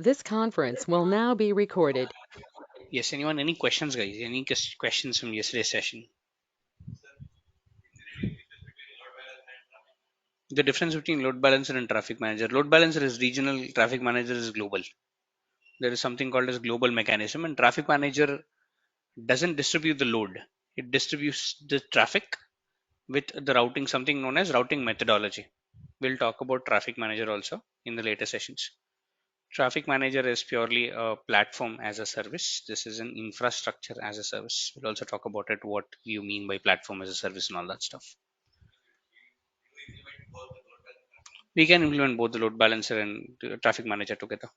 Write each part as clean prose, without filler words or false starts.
This conference will now be recorded. Yes, anyone, any questions, guys? Any questions from yesterday's session? The difference between load balancer and traffic manager. Load balancer is regional, traffic manager is global. There is something called as global mechanism, and traffic manager doesn't distribute the load. It distributes the traffic with the routing, something known as routing methodology. We'll talk about traffic manager also in the later sessions. Traffic manager is purely a platform as a service. This is an infrastructure as a service. We'll also talk about it, what you mean by platform as a service and all that stuff. We can implement both the load balancer and the traffic manager together.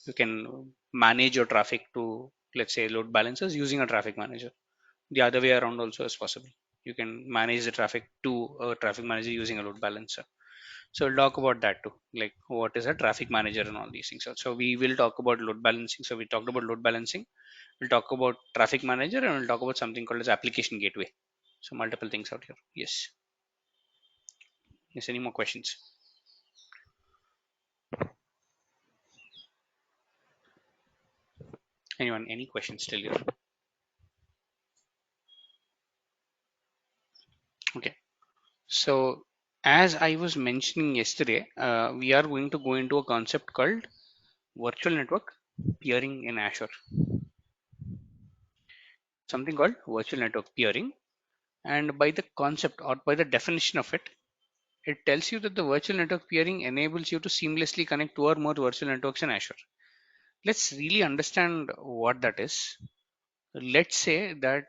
You can manage your traffic to, let's say, load balancers using a traffic manager. The other way around also is possible. You can manage the traffic to a traffic manager using a load balancer. So we'll talk about that too, like what is a traffic manager and all these things. So we will talk about load balancing. So we talked about load balancing. We'll talk about traffic manager, and we'll talk about something called as application gateway. So multiple things out here. Yes. Yes. Any more questions? Anyone? Any questions still here? Okay. So as I was mentioning yesterday, we are going to go into a concept called virtual network peering in Azure. Something called virtual network peering, and by the concept or by the definition of it, it tells you that the virtual network peering enables you to seamlessly connect two or more virtual networks in Azure. Let's really understand what that is. Let's say that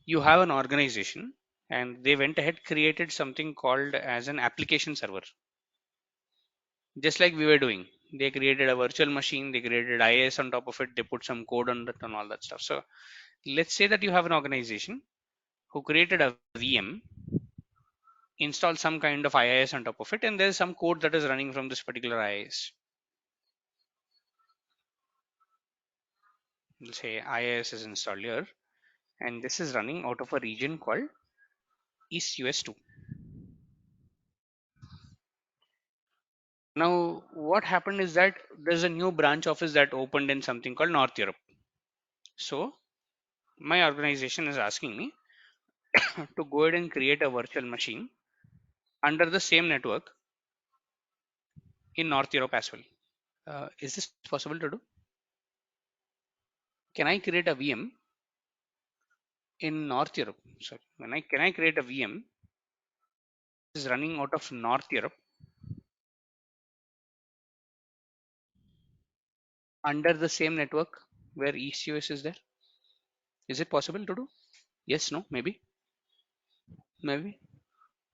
you have an organization and they went ahead created something called as an application server, just like we were doing. They created a virtual machine, they created IIS on top of it, they put some code on that and all that stuff. So let's say that you have an organization who created a VM, installed some kind of IIS on top of it, and there's some code that is running from this particular IIS. We'll say IIS is installed here, and this is running out of a region called East US2. Now, what happened is that there's a new branch office that opened in something called North Europe. So, my organization is asking me to go ahead and create a virtual machine under the same network in North Europe as well. Is this possible to do? Can I create a VM in North Europe? Sorry, can I create a VM is running out of North Europe under the same network where East US is there? Is it possible to do? Yes, no, maybe, maybe.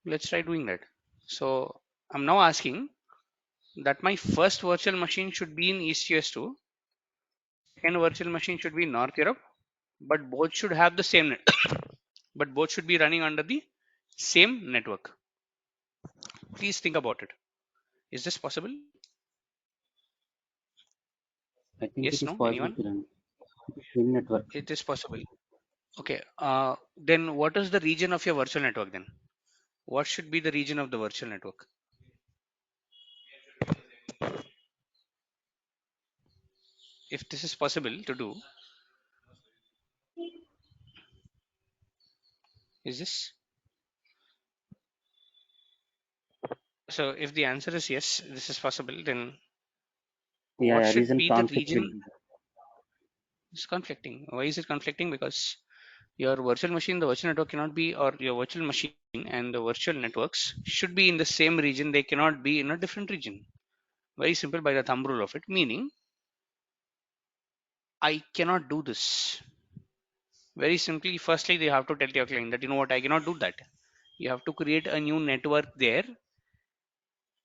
Let's try doing that. So I'm now asking that my first virtual machine should be in East US2, second virtual machine should be in North Europe, but both should have the same net, but both should be running under the same network. Please think about it. Is this possible? I think it Yes, is no, possible, anyone? Kiran. Same network. It is possible. Okay. Then what is the region of your virtual network then? What should be the region of the virtual network? If this is possible to do, is this? So if the answer is yes, this is possible, then Yeah, what yeah, should reason be the conflict will region? be there. It's conflicting. Why is it conflicting? Because your virtual machine, the virtual network cannot be, or your virtual machine and the virtual networks should be in the same region. They cannot be in a different region. Very simple by the thumb rule of it, meaning I cannot do this. Very simply, firstly, they have to tell your client that, you know what, I cannot do that. You have to create a new network there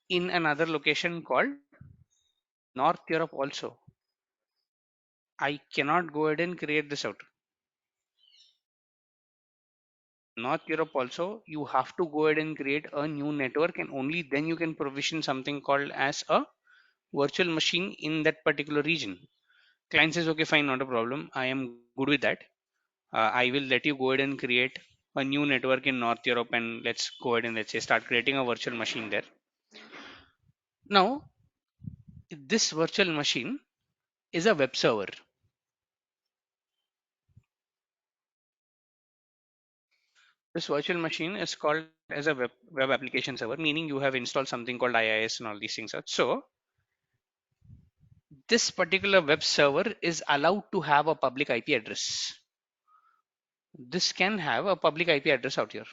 in another location called North Europe also. I cannot go ahead and create this out. North Europe also, you have to go ahead and create a new network, and only then you can provision something called as a virtual machine in that particular region. Client says, okay, fine, not a problem. I am good with that. I will let you go ahead and create a new network in North Europe, and let's go ahead and let's say start creating a virtual machine there. Now, this virtual machine is a web server. This virtual machine is called as a web application server, meaning you have installed something called IIS and all these things. So this particular web server is allowed to have a public IP address. This can have a public IP address out here.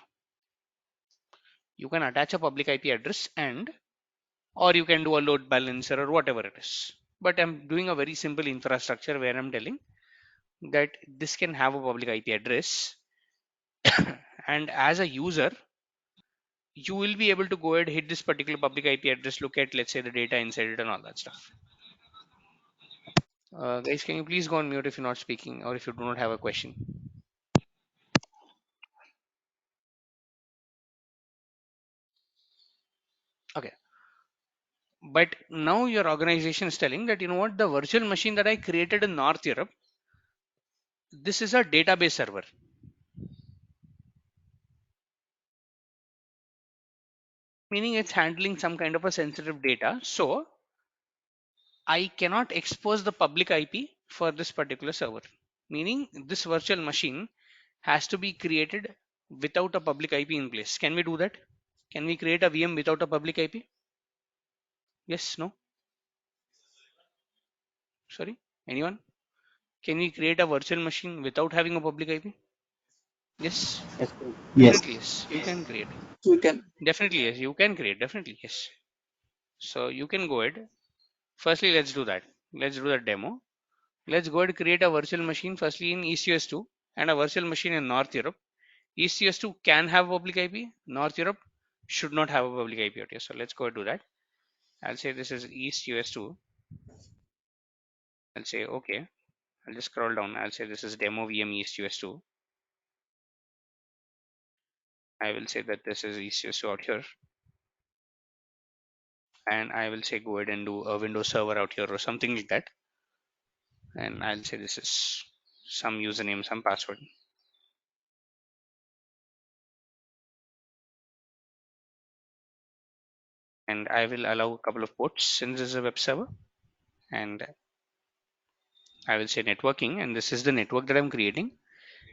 You can attach a public IP address, and or you can do a load balancer or whatever it is. But I'm doing a very simple infrastructure where I'm telling that this can have a public IP address, and as a user you will be able to go ahead, hit this particular public IP address, look at, let's say, the data inside it and all that stuff. Guys, can you please go on mute if you're not speaking or if you do not have a question? Okay. But now your organization is telling that, you know what, the virtual machine that I created in North Europe, this is a database server. Meaning it's handling some kind of a sensitive data. So I cannot expose the public IP for this particular server. Meaning this virtual machine has to be created without a public IP in place. Can we do that? Can we create a VM without a public IP? Yes, no? Sorry? Anyone? Can we create a virtual machine without having a public IP? Yes? Yes, sir. Yes, Definitely yes. You can create. we can. Definitely yes. You can create. Definitely yes. So you can go ahead. Firstly, let's do that. Let's do the demo. Let's go ahead and create a virtual machine firstly in ECS2 and a virtual machine in North Europe. ECS2 can have public IP. North Europe should not have a public IP out here. So let's go and do that. I'll say this is East US2. I'll say okay. I'll just scroll down. I'll say this is demo VM East US2. I will say that this is East US2 out here. And I will say go ahead and do a Windows server out here or something like that. And I'll say this is some username, some password. And I will allow a couple of ports since this is a web server. And I will say networking, and this is the network that I'm creating.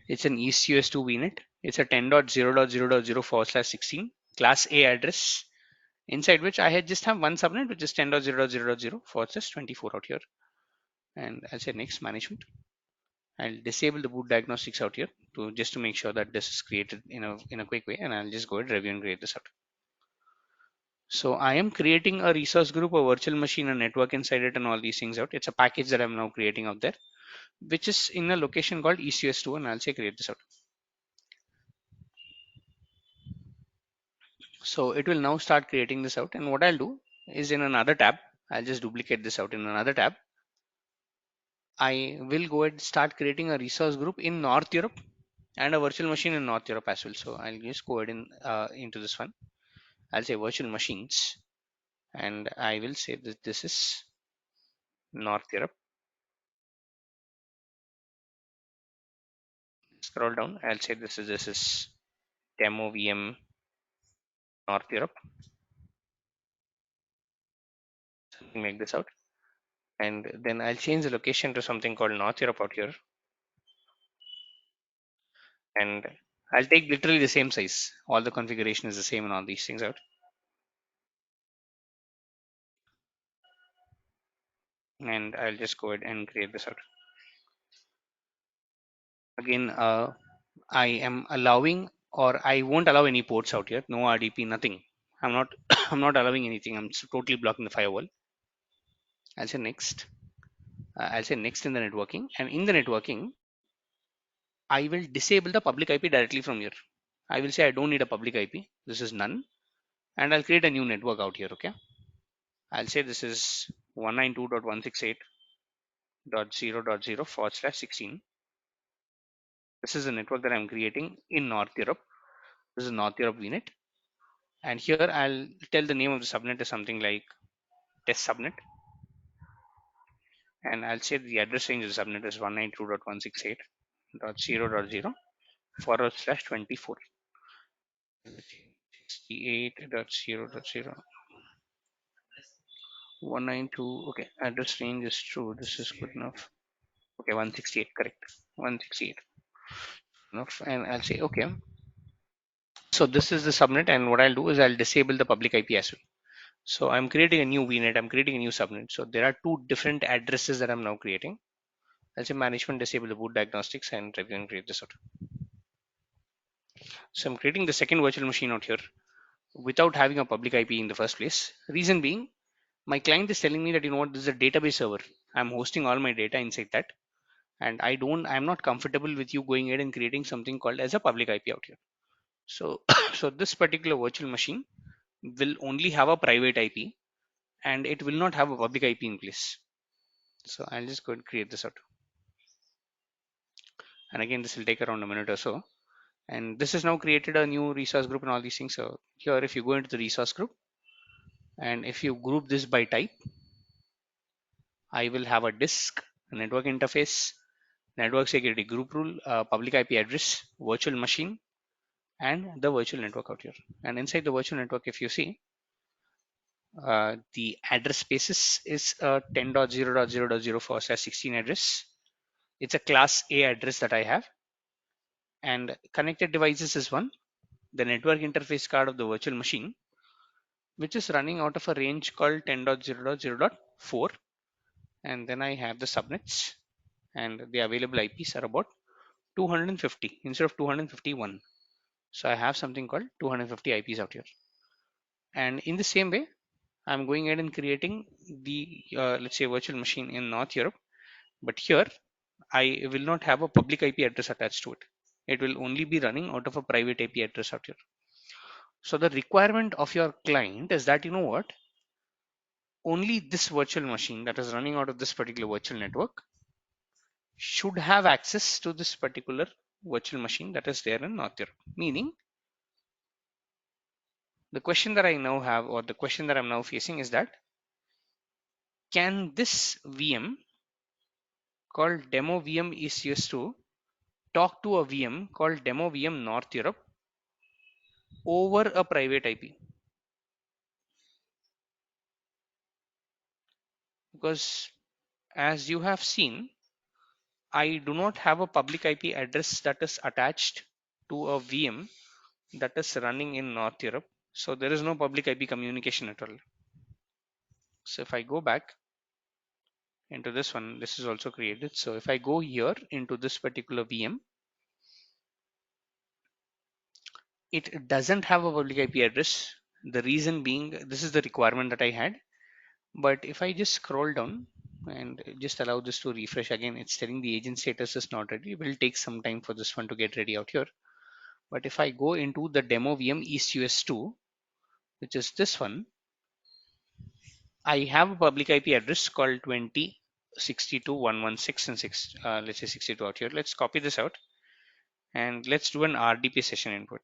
It's an ECS2 VNet. It's a 10.0.0.0/16 class A address, inside which I had just have one subnet, which is 10.0.0.0/24 out here. And I'll say next management. I'll disable the boot diagnostics out here to just to make sure that this is created in a quick way, and I'll just go ahead review and create this out. So I am creating a resource group, a virtual machine, a network inside it, and all these things out. It's a package that I'm now creating out there, which is in a location called ECS2, and I'll say create this out. So it will now start creating this out, and what I'll do is in another tab, I'll just duplicate this out in another tab. I will go ahead and start creating a resource group in North Europe and a virtual machine in North Europe as well. So I'll just go ahead into this one. I'll say virtual machines, and I will say that this is North Europe. Scroll down. I'll say this is demo VM North Europe. Something like this out, and then I'll change the location to something called North Europe out here, and I'll take literally the same size. All the configuration is the same and all these things out. And I'll just go ahead and create this out. Again, I am allowing, or I won't allow any ports out here. No RDP, nothing. I'm not I'm not allowing anything. I'm totally blocking the firewall. I'll say next. I'll say next in the networking, and in the networking I will disable the public IP directly from here. I will say I don't need a public IP. This is none, and I'll create a new network out here. Okay. I'll say this is 192.168.0.0/16. This is the network that I'm creating in North Europe. This is North Europe VNet. And here I'll tell the name of the subnet is something like test subnet. And I'll say the address range of the subnet is 192.168.0.0/24. 68.0.0. 192. Okay, address range is true. This is good enough. Okay, 168, correct. 168 enough, and I'll say okay. So this is the subnet, and what I'll do is I'll disable the public IP as well. So I'm creating a new VNet. I'm creating a new subnet. So there are two different addresses that I'm now creating. I'll say management disable the boot diagnostics and review and create this out. So I'm creating the second virtual machine out here without having a public IP in the first place. Reason being, my client is telling me that, you know what, this is a database server. I'm hosting all my data inside that, and I'm not comfortable with you going ahead and creating something called as a public IP out here. So so this particular virtual machine will only have a private IP, and it will not have a public IP in place. So I'll just go and create this out, and again this will take around a minute or so. And this has now created a new resource group and all these things. So here, if you go into the resource group, and if you group this by type, I will have a disk, a network interface, network security group rule, public IP address, virtual machine, and the virtual network out here. And inside the virtual network, if you see, the address spaces is 10.0.0.0 for SAS16 address. It's a class A address that I have, and connected devices is one. The network interface card of the virtual machine, which is running out of a range called 10.0.0.4, and then I have the subnets, and the available IPs are about 250 instead of 251. So I have something called 250 IPs out here. And in the same way, I'm going ahead and creating the let's say virtual machine in North Europe, but here I will not have a public IP address attached to it. It will only be running out of a private IP address out here. So the requirement of your client is that, you know what, only this virtual machine that is running out of this particular virtual network should have access to this particular virtual machine that is there in North Europe. Meaning, the question that I now have, or the question that I'm now facing, is that can this VM called demo VM is used to talk to a VM called demo VM North Europe over a private IP? Because as you have seen, I do not have a public IP address that is attached to a VM that is running in North Europe. So there is no public IP communication at all. So if I go back into this one, this is also created. So if I go here into this particular VM, it doesn't have a public IP address. The reason being, this is the requirement that I had. But if I just scroll down and just allow this to refresh again, it's telling the agent status is not ready. It will take some time for this one to get ready out here. But if I go into the demo VM East US2, which is this one, I have a public IP address called 20.62.116 and 6, let's say 62 out here. Let's copy this out and let's do an RDP session input.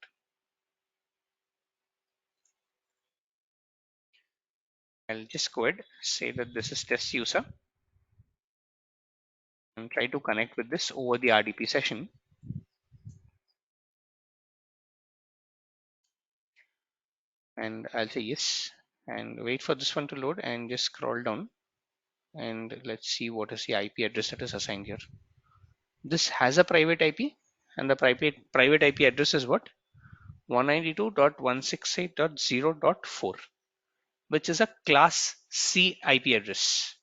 I'll just go ahead, say that this is test user, and try to connect with this over the RDP session. And I'll say yes and wait for this one to load and just scroll down and let's see what is the IP address that is assigned here. This has a private IP, and the private IP address is what? 192.168.0.4, which is a class C IP address.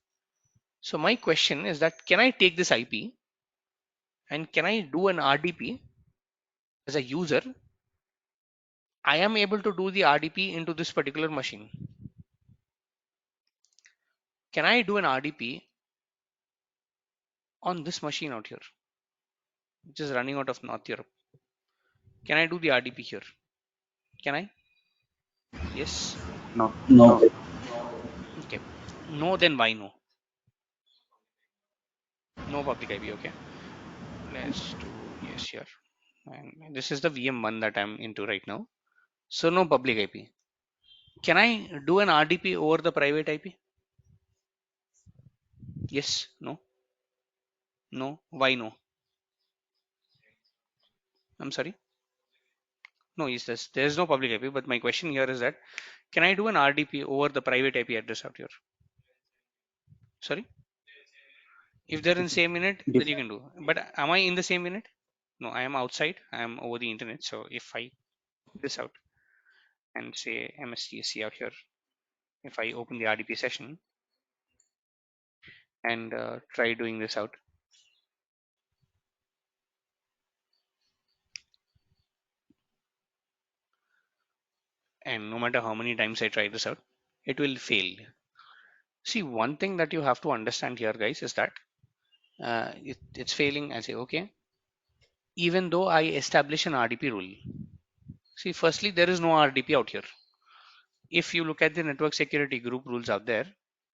So my question is that, can I take this IP and can I do an RDP as a user? I am able to do the RDP into this particular machine. Can I do an RDP on this machine out here, which is running out of North Europe? Can I do the RDP here? Can I? Yes. No. No. Okay. No, then why no? No public IP. Okay. Let's do yes here. And this is the VM1 that I'm into right now. So no public IP. Can I do an RDP over the private IP? Yes. No. No. Why no? I'm sorry. No, is this there's no public IP, but my question here is that, can I do an RDP over the private IP address out here? Sorry, if they're in the same unit, then you can do. But am I in the same unit? No, I am outside. I am over the internet. So if I this out and say MSTSC out here, if I open the RDP session and try doing this out, and no matter how many times I try this out, it will fail. See, one thing that you have to understand here, guys, is that it's failing. I say, okay, even though I establish an RDP rule. See, firstly, there is no RDP out here. If you look at the network security group rules out there,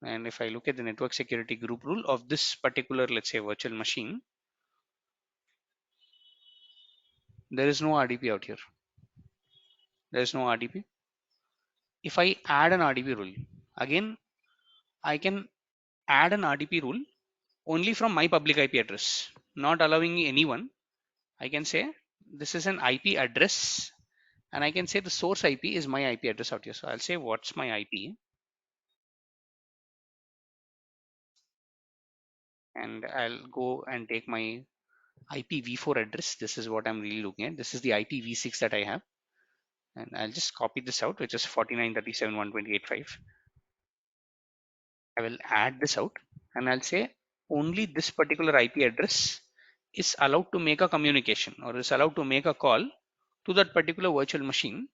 and if I look at the network security group rule of this particular, let's say, virtual machine, there is no RDP out here. There is no RDP. If I add an RDP rule, again, I can add an RDP rule only from my public IP address, not allowing anyone. I can say this is an IP address, and I can say the source IP is my IP address out here. So I'll say what's my IP, and I'll go and take my IPv4 address. This is what I'm really looking at. This is the IPv6 that I have, and I'll just copy this out, which is 49.37.128.5. I will add this out, and I'll say only this particular IP address is allowed to make a communication or is allowed to make a call to that particular virtual machine,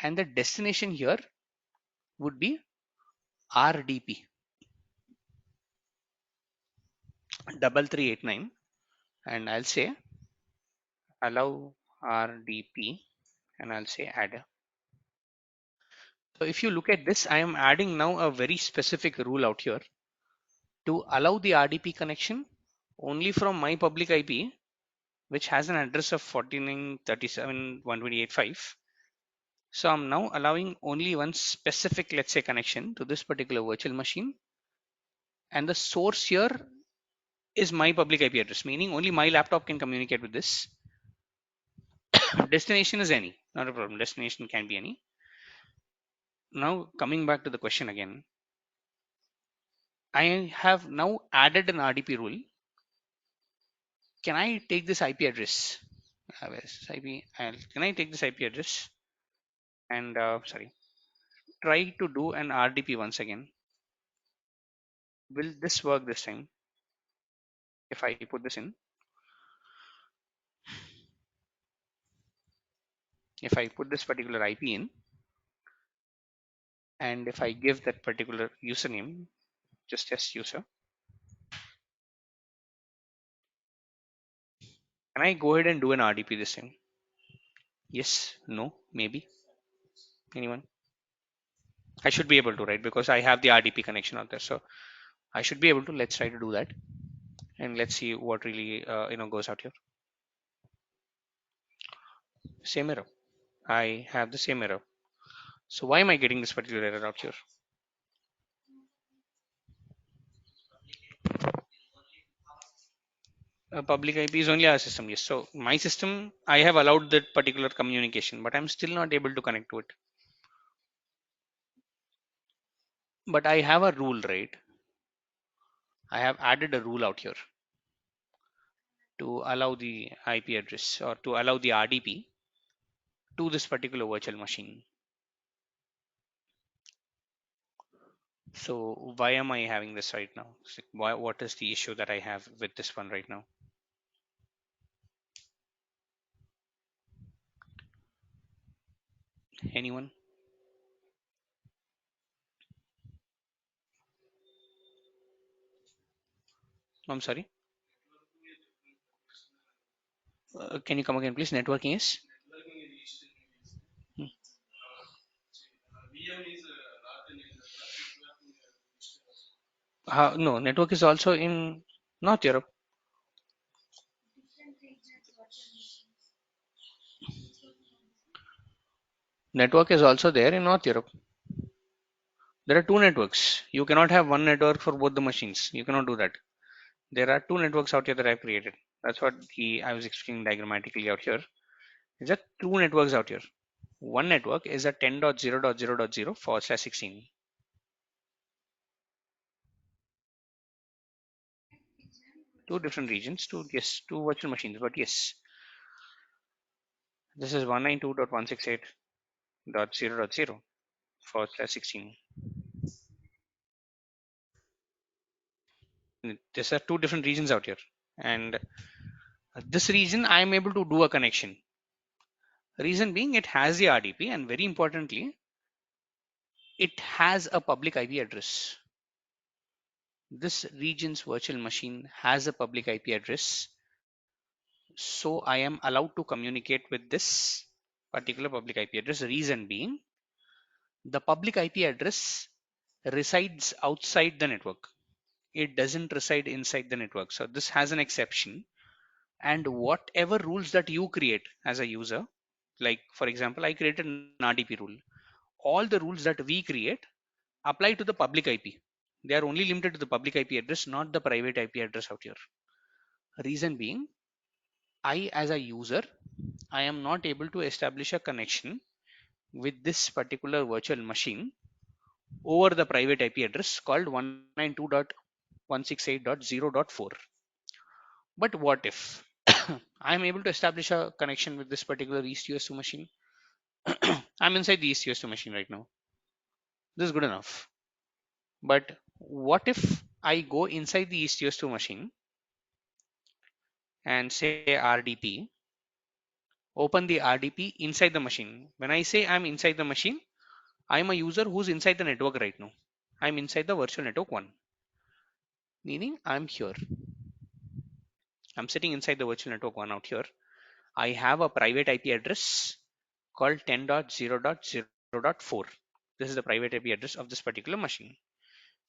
and the destination here would be RDP 3389, and I'll say allow RDP, and I'll say add. So if you look at this, I am adding now a very specific rule out here to allow the RDP connection only from my public IP, which has an address of 49.37.128.5. So I'm now allowing only one specific, let's say, connection to this particular virtual machine, and the source here is my public IP address, meaning only my laptop can communicate with this. Destination is any, not a problem. Destination can be any. Now coming back to the question again, I have now added an RDP rule. Can I take this IP address? Can I take this IP address and try to do an RDP once again? Will this work this time? If I put this in, if I put this particular IP in, and if I give that particular username, just test user, can I go ahead and do an RDP this time? Yes, no, maybe. Anyone? I should be able to, right? Because I have the RDP connection out there. So I should be able to. Let's try to do that. And let's see what really goes out here. Same error. I have the same error. So why am I getting this particular error out here? Public IP is only our system, yes. So my system, I have allowed that particular communication, but I'm still not able to connect to it. But I have a rule, right? I have added a rule out here to allow the IP address or to allow the RDP to this particular virtual machine. So why am I having this right now? Why, what is the issue that I have with this one right now? Anyone? I'm sorry. Can you come again, please? Networking is? Hmm. No, network is also in North Europe. Network is also there in North Europe. There are two networks. You cannot have one network for both the machines. You cannot do that. There are two networks out here that I've created. That's what I was explaining diagrammatically out here. There are two networks out here. One network is a 10.0.0.0/16. Two different regions, two virtual machines, but yes, this is 192.168.0.0/16. These are two different regions out here, and this region I am able to do a connection. Reason being, it has the RDP, and very importantly, it has a public IP address. This region's virtual machine has a public IP address, so I am allowed to communicate with this particular public IP address. Reason being, the public IP address resides outside the network. It doesn't reside inside the network. So this has an exception, and whatever rules that you create as a user, like for example, I created an RDP rule. All the rules that we create apply to the public IP. They are only limited to the public IP address, not the private IP address out here. Reason being, I as a user, I am not able to establish a connection with this particular virtual machine over the private IP address called 192.168.0.4. But what if I am able to establish a connection with this particular East-US2 machine? I'm inside the East-US2 machine right now. This is good enough. But what if I go inside the East-US2 machine and say RDP, open the RDP inside the machine? When I say I'm inside the machine, I'm a user who's inside the network right now. I'm inside the virtual network 1, meaning I'm here. I'm sitting inside the virtual network 1 out here. I have a private IP address called 10.0.0.4. This is the private IP address of this particular machine.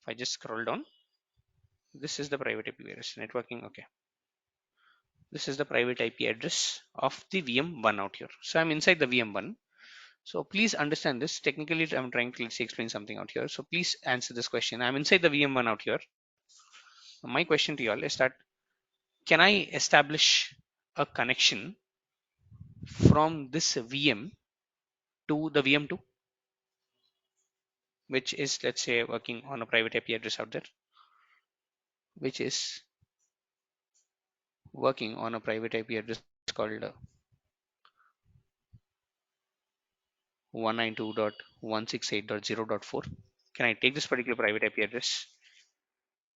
If I just scroll down, this is the private IP address. Networking, okay. This is the private IP address of the VM1 out here. So I'm inside the VM1. So please understand this. Technically, I'm trying to explain something out here. So please answer this question. I'm inside the VM1 out here. My question to you all is that, can I establish a connection from this VM to the VM2, which is, let's say, working on a private IP address out there, which is working on a private IP address called 192.168.0.4. Can I take this particular private IP address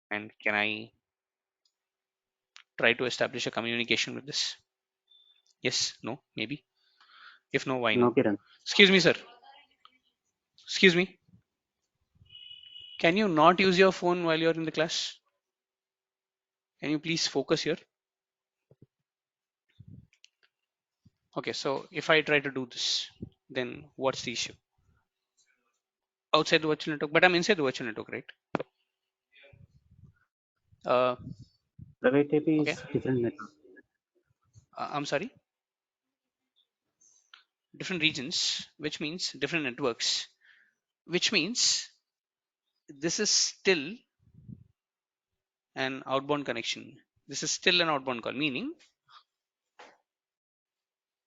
and can I try to establish a communication with this? Yes, no, maybe. If no, why No, no? Kiran. Excuse me, sir. Excuse me. Can you not use your phone while you're in the class? Can you please focus here? Okay, so if I try to do this, then what's the issue? Outside the virtual network, but I'm inside the virtual network, right? Uh, Private IP okay. is different network. I'm sorry. Different regions, which means different networks, which means this is still an outbound connection. This is still an outbound call, meaning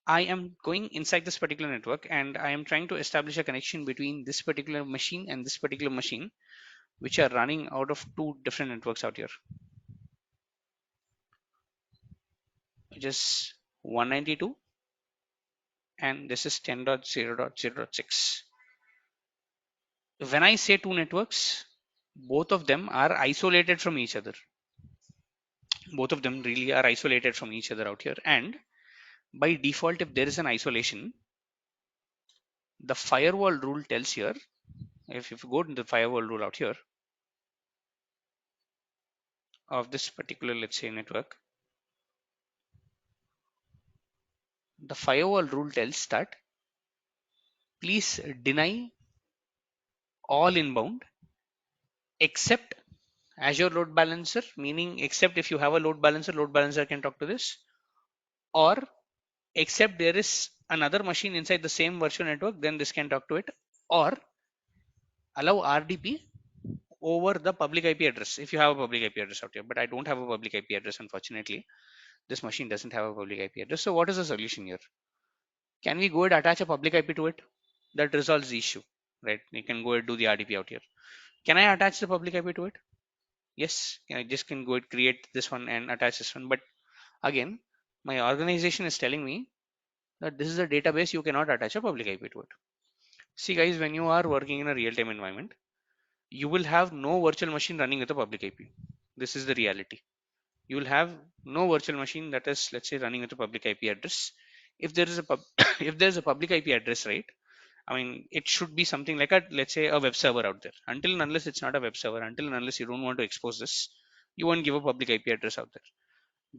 I am going inside this particular network and I am trying to establish a connection between this particular machine and this particular machine, which are running out of two different networks out here, which is 192 and this is 10.0.0.6. When I say two networks, both of them are isolated from each other. Both of them really are isolated from each other out here. And by default, if there is an isolation, the firewall rule tells here, if you go to the firewall rule out here of this particular, let's say, network, the firewall rule tells that please deny all inbound except Azure load balancer, meaning except if you have a load balancer can talk to this, or except there is another machine inside the same virtual network, then this can talk to it, or allow RDP over the public IP address if you have a public IP address out here. But I don't have a public IP address, unfortunately. This machine doesn't have a public IP address. So what is the solution here? Can we go and attach a public IP to it? That resolves the issue, right? You can go and do the RDP out here. Can I attach the public IP to it? Yes, I just can go and create this one and attach this one. But again, my organization is telling me that this is a database, you cannot attach a public IP to it. See guys, when you are working in a real-time environment, you will have no virtual machine running with a public IP. This is the reality. You will have no virtual machine that is, let's say, running with a public IP address. If there is a if there's a public IP address, right? I mean, it should be something like a, let's say, a web server out there. Until and unless it's not a web server, until and unless you don't want to expose this, you won't give a public IP address out there.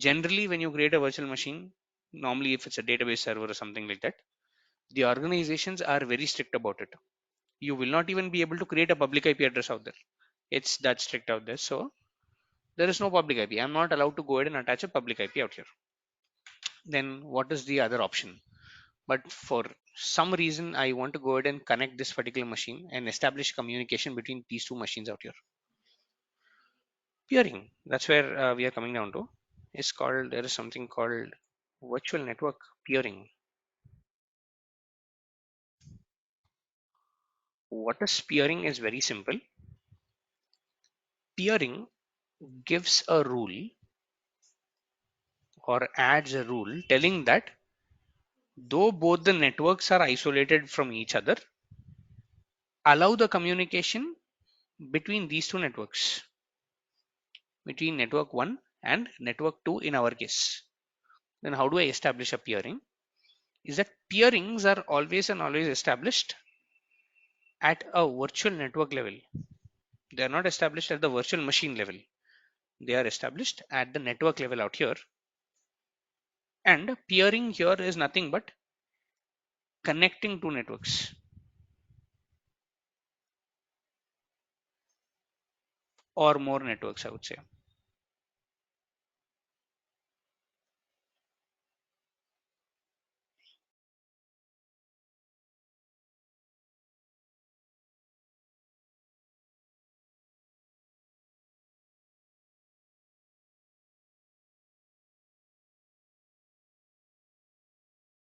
Generally, when you create a virtual machine, normally if it's a database server or something like that, the organizations are very strict about it. You will not even be able to create a public IP address out there. It's that strict out there. So there is no public IP. I'm not allowed to go ahead and attach a public IP out here. Then what is the other option? But for some reason, I want to go ahead and connect this particular machine and establish communication between these two machines out here. Peering, that's where we are coming down to. It's called, there is something called virtual network peering. What is peering is very simple. Peering gives a rule or adds a rule telling that though both the networks are isolated from each other, allow the communication between these two networks, between network 1 and network 2 in our case. Then how do I establish a peering? Is that peerings are always and always established at a virtual network level. They are not established at the virtual machine level. They are established at the network level out here. And peering here is nothing but connecting two networks or more networks, I would say.